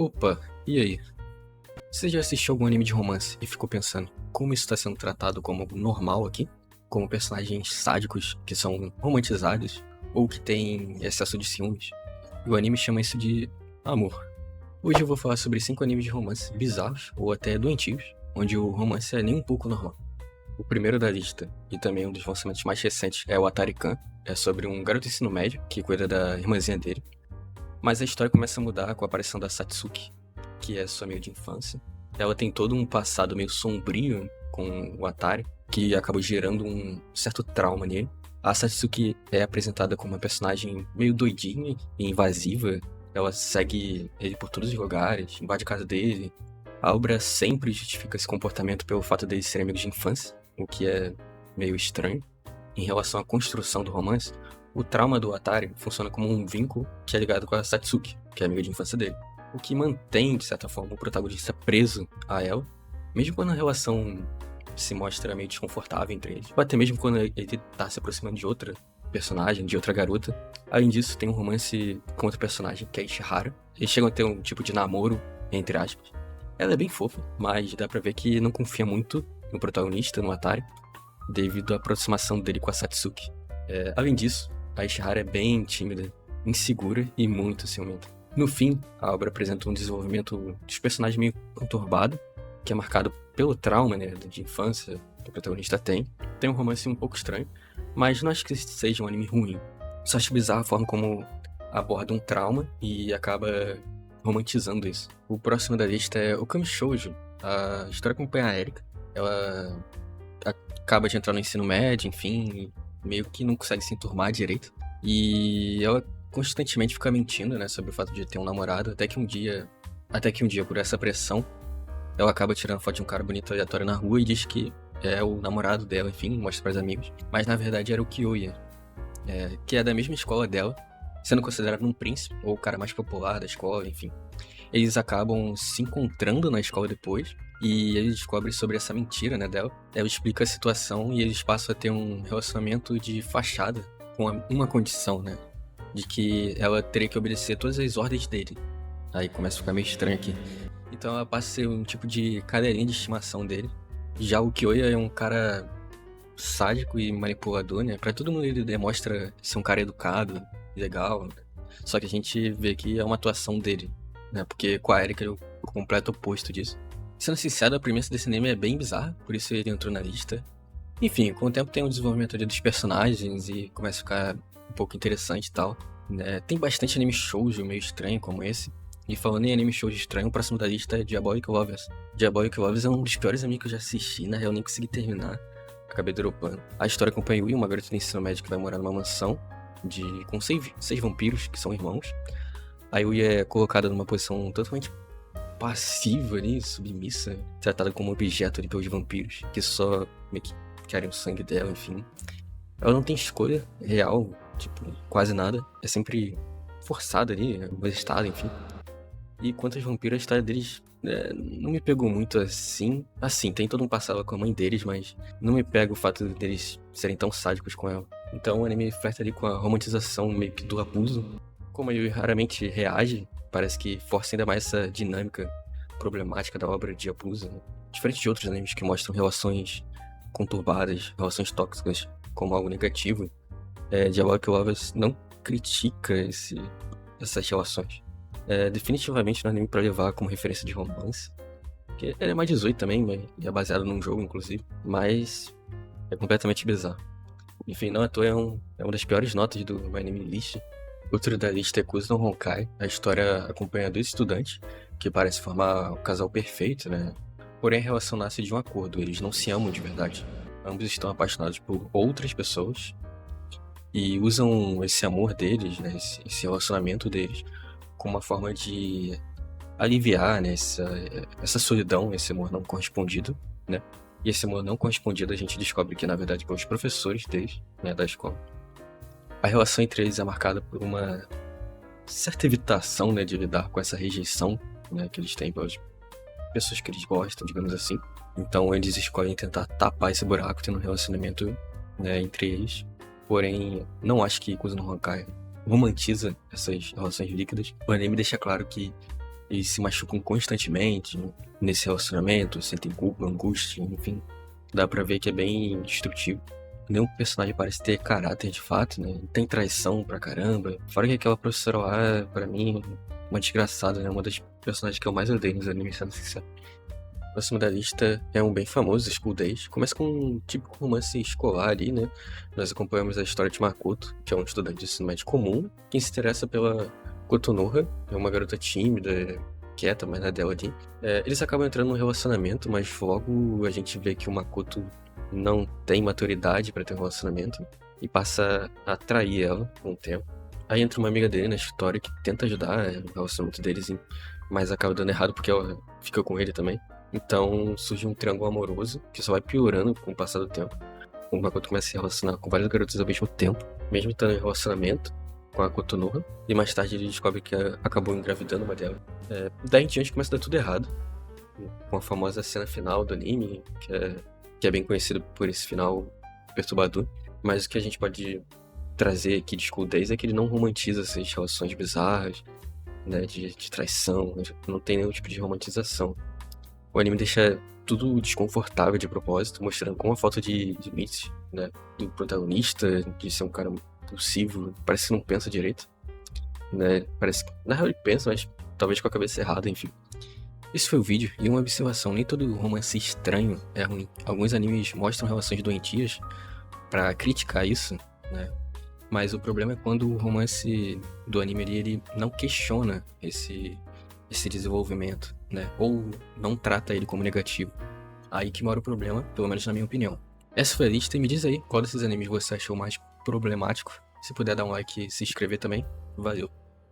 Opa, e aí? Você já assistiu algum anime de romance e ficou pensando como isso está sendo tratado como algo normal aqui? Como personagens sádicos que são romantizados ou que têm excesso de ciúmes? E o anime chama isso de amor. Hoje eu vou falar sobre 5 animes de romance bizarros ou até doentios, onde o romance é nem um pouco normal. O primeiro da lista, e também um dos lançamentos mais recentes, é o Atari-kan. É sobre um garoto de ensino médio que cuida da irmãzinha dele. Mas a história começa a mudar com a aparição da Satsuki, que é sua amiga de infância. Ela tem todo um passado meio sombrio com o Atari, que acabou gerando um certo trauma nele. A Satsuki é apresentada como uma personagem meio doidinha e invasiva. Ela segue ele por todos os lugares, invade a casa dele. A obra sempre justifica esse comportamento pelo fato deles serem amigos de infância, o que é meio estranho. Em relação à construção do romance, o trauma do Atari funciona como um vínculo que é ligado com a Satsuki, que é amiga de infância dele. O que mantém, de certa forma, o protagonista preso a ela, mesmo quando a relação se mostra meio desconfortável entre eles, ou até mesmo quando ele tá se aproximando de outra personagem, de outra garota. Além disso, tem um romance com outro personagem, que é Ishihara. Eles chegam a ter um tipo de namoro, entre aspas. Ela é bem fofa, mas dá pra ver que não confia muito no protagonista, no Atari, devido à aproximação dele com a Satsuki. Além disso, a Ishihara é bem tímida, insegura e muito ciumenta. No fim, a obra apresenta um desenvolvimento dos personagens meio conturbado, que é marcado pelo trauma, né, de infância que o protagonista tem. Tem um romance um pouco estranho, mas não acho que seja um anime ruim. Só acho bizarro a forma como aborda um trauma e acaba romantizando isso. O próximo da lista é o Okami Shoujo. A história acompanha a Erika. Ela acaba de entrar no ensino médio, enfim, meio que não consegue se enturmar direito. E ela constantemente fica mentindo, né, sobre o fato de ter um namorado, até que um dia, por essa pressão, ela acaba tirando foto de um cara bonito aleatório na rua e diz que é o namorado dela, enfim, mostra para os amigos. Mas na verdade era o Kyoya, que é da mesma escola dela, sendo considerado um príncipe, ou o cara mais popular da escola, enfim. Eles acabam se encontrando na escola depois, e eles descobrem sobre essa mentira, né, dela. Ela explica a situação e eles passam a ter um relacionamento de fachada, com uma condição, né, de que ela teria que obedecer todas as ordens dele. Aí começa a ficar meio estranho aqui. Então ela passa a ser um tipo de cadelinha de estimação dele. Já o Kyoya é um cara sádico e manipulador, né? Pra todo mundo ele demonstra ser um cara educado, legal. Só que a gente vê que é uma atuação dele, né? Porque com a Erika é o completo oposto disso. Sendo sincero, a premissa desse anime é bem bizarra, por isso ele entrou na lista. Enfim, com o tempo tem um desenvolvimento ali dos personagens e começa a ficar um pouco interessante e tal, né? Tem bastante anime shoujo meio estranho como esse. E falando em anime shoujo estranho, o próximo da lista é Diabolic Lovers. Diabolic Lovers é um dos piores animes que eu já assisti, na real eu nem consegui terminar. Acabei dropando. A história acompanha Yui, uma garota de ensino médio que vai morar numa mansão com seis vampiros, que são irmãos. A Yui é colocada numa posição totalmente passiva ali, submissa, tratada como objeto ali pelos vampiros, que só meio que querem o sangue dela, enfim. Ela não tem escolha real, tipo, quase nada. É sempre forçada ali, o estado, enfim. E quanto aos vampiros, a história deles não me pegou muito assim. Assim, tem todo um passado com a mãe deles, mas não me pega o fato deles serem tão sádicos com ela. Então o anime flerta ali com a romantização meio que do abuso. Como ele raramente reage, parece que força ainda mais essa dinâmica problemática da obra de abuso, né? Diferente de outros animes que mostram relações conturbadas, relações tóxicas como algo negativo, Diabolic Lovers não critica essas relações. Definitivamente não é anime pra levar como referência de romance, porque ele é mais 18 também, né? E é baseado num jogo, inclusive, mas é completamente bizarro. Enfim, não à toa é uma das piores notas do My Anime List. Outro da lista é Kuzu no Honkai. A história acompanha dois estudantes que parecem formar o casal perfeito, né? Porém, a relação nasce de um acordo, eles não se amam de verdade. Ambos estão apaixonados por outras pessoas e usam esse amor deles, né? Esse relacionamento deles como uma forma de aliviar, né, essa solidão, esse amor não correspondido, né? E esse amor não correspondido a gente descobre que, na verdade, são os professores deles, né, da escola. A relação entre eles é marcada por uma certa evitação, né, de lidar com essa rejeição, né, que eles têm pelas pessoas que eles gostam, digamos assim. Então eles escolhem tentar tapar esse buraco, tendo um relacionamento, né, entre eles. Porém, não acho que Kuzu no Honkai romantiza essas relações líquidas. O anime deixa claro que e se machucam constantemente nesse relacionamento, sentem culpa, angústia, enfim. Dá pra ver que é bem destrutivo. Nenhum personagem parece ter caráter de fato, né? Tem traição pra caramba. Fora que aquela professora lá, pra mim, uma desgraçada, né? Uma das personagens que eu mais odeio nos animes, sendo sincero. O próximo da lista é um bem famoso, School Days. Começa com um típico romance escolar ali, né? Nós acompanhamos a história de Makoto, que é um estudante de ensino médio comum, que se interessa pela Kotonoha, é uma garota tímida, quieta, mas na dela ali. Eles acabam entrando num relacionamento, mas logo a gente vê que o Makoto não tem maturidade pra ter um relacionamento e passa a trair ela com o tempo. Aí entra uma amiga dele na história que tenta ajudar o relacionamento deles, mas acaba dando errado porque ela fica com ele também. Então surge um triângulo amoroso que só vai piorando com o passar do tempo. O Makoto começa a se relacionar com várias garotas ao mesmo tempo, mesmo estando em relacionamento com a Kotonoha, e mais tarde ele descobre que acabou engravidando uma delas. Daí em diante começa a dar tudo errado, com a famosa cena final do anime, que é bem conhecido por esse final perturbador. Mas o que a gente pode trazer aqui de School Days é que ele não romantiza essas relações bizarras, né, de traição, não tem nenhum tipo de romantização. O anime deixa tudo desconfortável de propósito, mostrando como a falta de limites, né, do protagonista, de ser um cara impulsivo, parece que não pensa direito, né, parece que, na real ele pensa, mas talvez com a cabeça errada, enfim. Esse foi o vídeo, e uma observação, nem todo romance estranho é ruim. Alguns animes mostram relações doentias pra criticar isso, né, mas o problema é quando o romance do anime ele não questiona esse desenvolvimento, né? Ou não trata ele como negativo. Aí que mora o problema, pelo menos na minha opinião. Essa foi a lista e me diz aí qual desses animes você achou mais problemático. Se puder dar um like e se inscrever também, valeu.